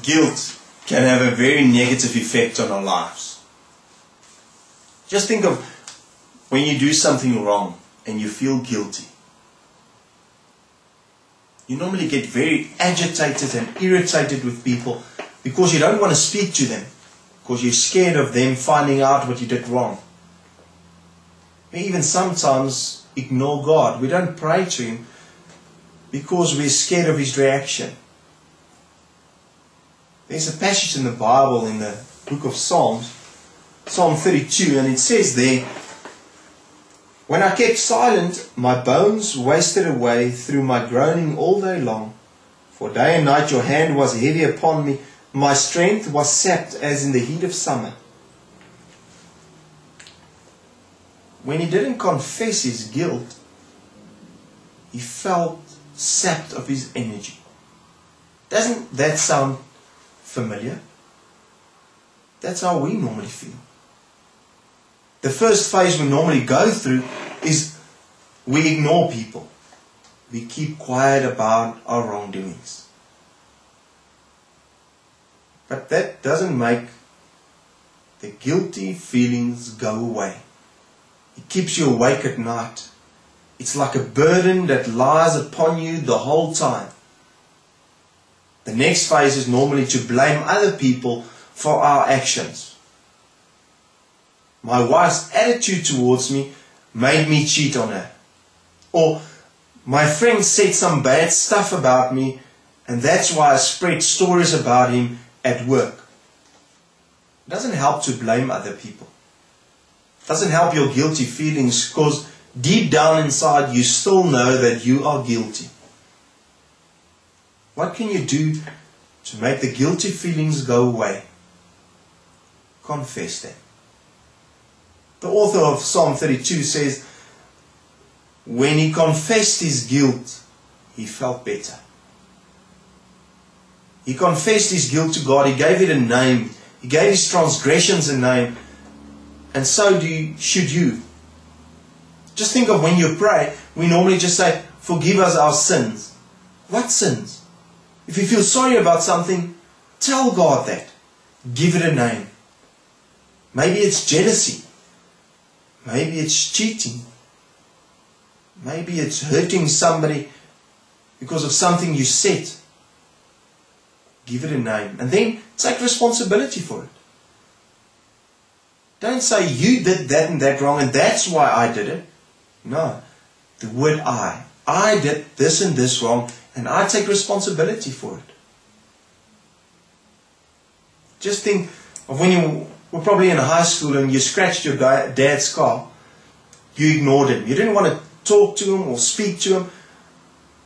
guilt can have a very negative effect on our lives. Just think of when you do something wrong and you feel guilty. You normally get very agitated and irritated with people because you don't want to speak to them, because you're scared of them finding out what you did wrong. We even sometimes ignore God. We don't pray to Him because we're scared of His reaction. There's a passage in the Bible in the book of Psalms, Psalm 32, and it says there, "When I kept silent, my bones wasted away through my groaning all day long. For day and night your hand was heavy upon me. My strength was sapped as in the heat of summer." When he didn't confess his guilt, he felt sapped of his energy. Doesn't that sound familiar? That's how we normally feel. The first phase we normally go through is we ignore people. We keep quiet about our wrongdoings. But that doesn't make the guilty feelings go away. It keeps you awake at night. It's like a burden that lies upon you the whole time. The next phase is normally to blame other people for our actions. My wife's attitude towards me made me cheat on her. Or my friend said some bad stuff about me, and that's why I spread stories about him at work. It doesn't help to blame other people. It doesn't help your guilty feelings, because deep down inside you still know that you are guilty. What can you do to make the guilty feelings go away? Confess them. The author of Psalm 32 says, when he confessed his guilt, he felt better. He confessed his guilt to God. He gave it a name. He gave his transgressions a name. And so should you. Just think of when you pray, we normally just say, forgive us our sins. What sins? If you feel sorry about something, tell God that. Give it a name. Maybe it's jealousy. Maybe it's cheating. Maybe it's hurting somebody because of something you said. Give it a name. And then take responsibility for it. Don't say you did that and that wrong and that's why I did it. No. The word I. I did this and this wrong and I take responsibility for it. Just think of when you were probably in high school and you scratched your dad's car. You ignored him. You didn't want to talk to him or speak to him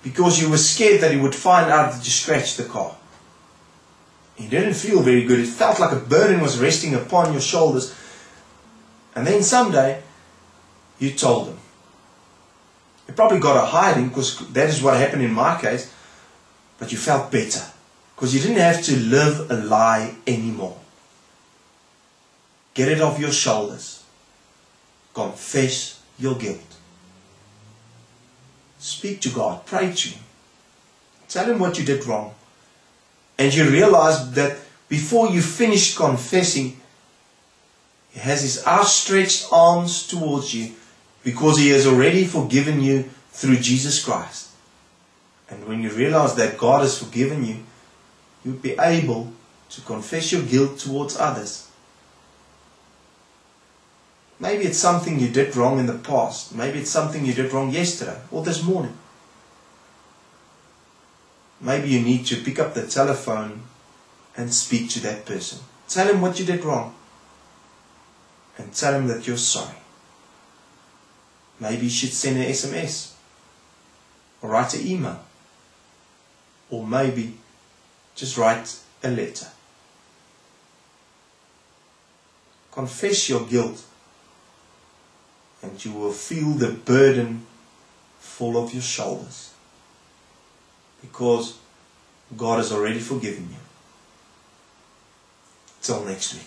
because you were scared that he would find out that you scratched the car. He didn't feel very good. It felt like a burden was resting upon your shoulders. And then someday, you told him. You probably got a hiding because that is what happened in my case. But you felt better because you didn't have to live a lie anymore. Get it off your shoulders. Confess your guilt. Speak to God. Pray to Him. Tell Him what you did wrong. And you realize that before you finish confessing, He has His outstretched arms towards you because He has already forgiven you through Jesus Christ. And when you realize that God has forgiven you, you'll be able to confess your guilt towards others. Maybe it's something you did wrong in the past. Maybe it's something you did wrong yesterday or this morning. Maybe you need to pick up the telephone and speak to that person. Tell him what you did wrong. And tell him that you're sorry. Maybe you should send an SMS. Or write an email. Or maybe just write a letter. Confess your guilt. And you will feel the burden fall off your shoulders. Because God has already forgiven you. Till next week.